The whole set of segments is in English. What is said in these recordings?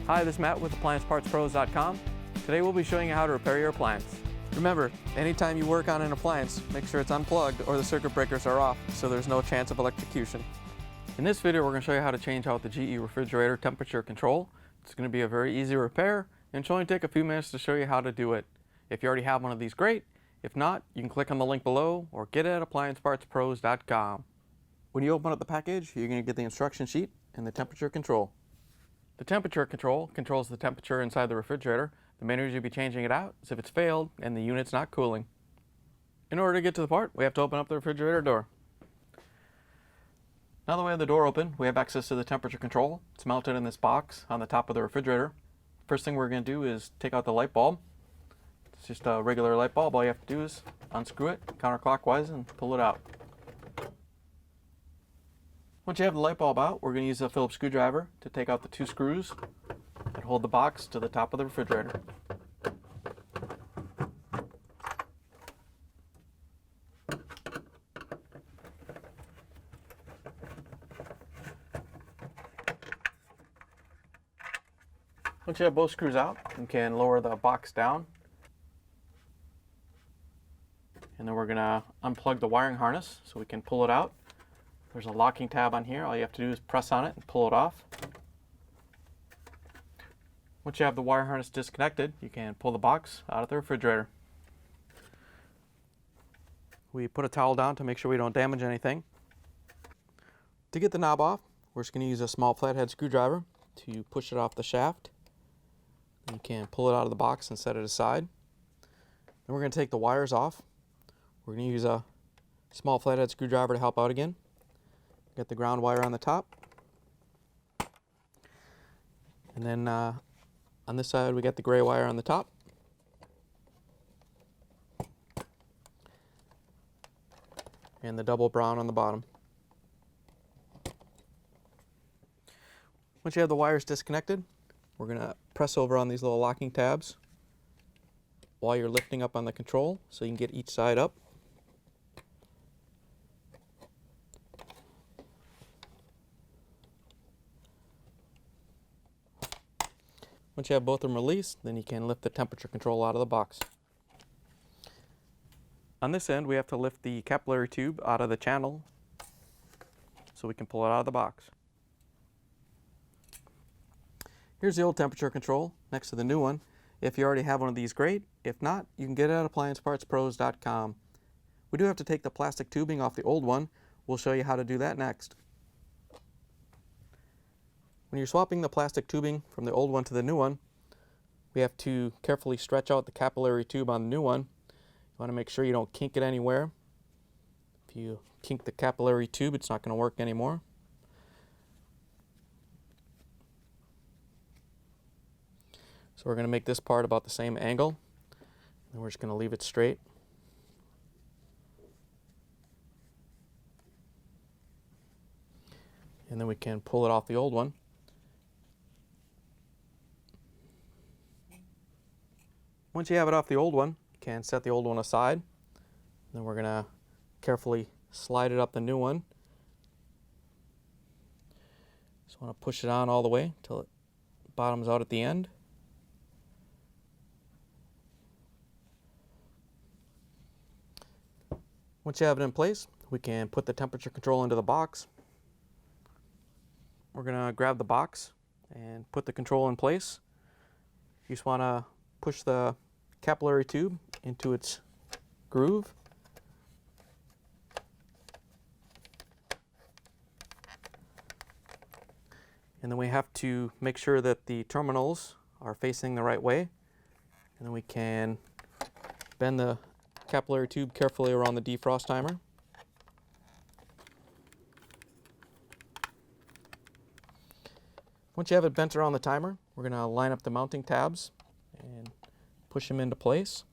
Hi, this is Matt with AppliancePartsPros.com. Today we'll be showing you how to repair your appliance. Remember, anytime you work on an appliance, make sure it's unplugged or the circuit breakers are off so there's no chance of electrocution. In this video, we're going to show you how to change out the GE refrigerator temperature control. It's going to be a very easy repair and should only take a few minutes to show you how to do it. If you already have one of these, great. If not, you can click on the link below or get it at AppliancePartsPros.com. When you open up the package, you're going to get the instruction sheet and the temperature control. The temperature control controls the temperature inside the refrigerator. The main reason you'll be changing it out is if it's failed and the unit's not cooling. In order to get to the part, we have to open up the refrigerator door. Now that we have the door open, we have access to the temperature control. It's mounted in this box on the top of the refrigerator. First thing we're going to do is take out the light bulb. It's just a regular light bulb. All you have to do is unscrew it counterclockwise and pull it out. Once you have the light bulb out, we're going to use a Phillips screwdriver to take out the two screws that hold the box to the top of the refrigerator. Once you have both screws out, you can lower the box down. And then we're going to unplug the wiring harness so we can pull it out. There's a locking tab on here. All you have to do is press on it and pull it off. Once you have the wire harness disconnected, you can pull the box out of the refrigerator. We put a towel down to make sure we don't damage anything. To get the knob off, we're just going to use a small flathead screwdriver to push it off the shaft. You can pull it out of the box and set it aside. Then we're going to take the wires off. We're going to use a small flathead screwdriver to help out again. Get the ground wire on the top. And then on this side we get the gray wire on the top. And the double brown on the bottom. Once you have the wires disconnected, we're going to press over on these little locking tabs while you're lifting up on the control so you can get each side up. Once you have both of them released, then you can lift the temperature control out of the box. On this end, we have to lift the capillary tube out of the channel so we can pull it out of the box. Here's the old temperature control next to the new one. If you already have one of these, great. If not, you can get it at AppliancePartsPros.com. We do have to take the plastic tubing off the old one. We'll show you how to do that next. When you're swapping the plastic tubing from the old one to the new one, we have to carefully stretch out the capillary tube on the new one. You want to make sure you don't kink it anywhere. If you kink the capillary tube, it's not going to work anymore. So we're going to make this part about the same angle, and we're just going to leave it straight. And then we can pull it off the old one. Once you have it off the old one, you can set the old one aside. Then we're going to carefully slide it up the new one. Just want to push it on all the way until it bottoms out at the end. Once you have it in place, we can put the temperature control into the box. We're going to grab the box and put the control in place. You just want to push the capillary tube into its groove. And then we have to make sure that the terminals are facing the right way. And then we can bend the capillary tube carefully around the defrost timer. Once you have it bent around the timer, we're going to line up the mounting tabs and push them into place.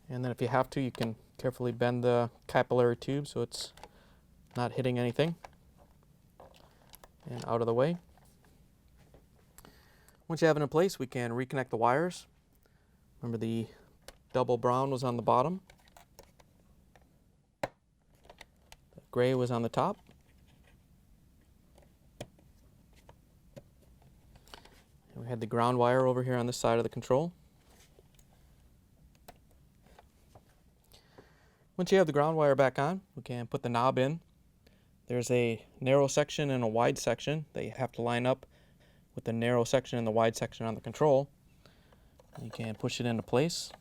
And then if you have to, you can carefully bend the capillary tube so it's not hitting anything. And out of the way. Once you have it in place, we can reconnect the wires. Remember, the double brown was on the bottom. The gray was on the top. And we had the ground wire over here on this side of the control. Once you have the ground wire back on, we can put the knob in. There's a narrow section and a wide section that you have to line up with the narrow section and the wide section on the control. You can push it into place.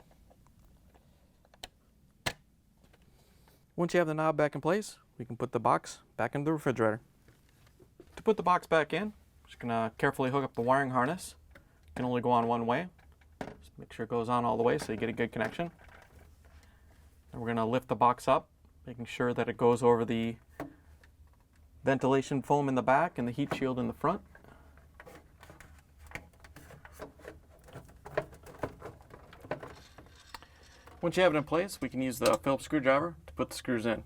Once you have the knob back in place, we can put the box back into the refrigerator. To put the box back in, just gonna carefully hook up the wiring harness. It can only go on one way. Just make sure it goes on all the way so you get a good connection. And we're gonna lift the box up, making sure that it goes over the ventilation foam in the back and the heat shield in the front. Once you have it in place, we can use the Phillips screwdriver to put the screws in.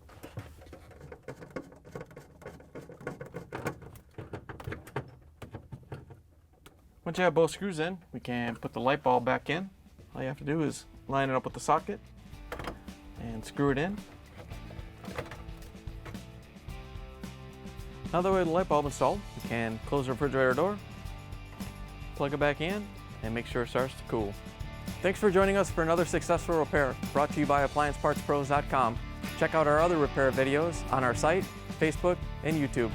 Once you have both screws in, we can put the light bulb back in. All you have to do is line it up with the socket and screw it in. Now that we have the light bulb installed, we can close the refrigerator door, plug it back in, and make sure it starts to cool. Thanks for joining us for another successful repair brought to you by AppliancePartsPros.com. Check out our other repair videos on our site, Facebook, and YouTube.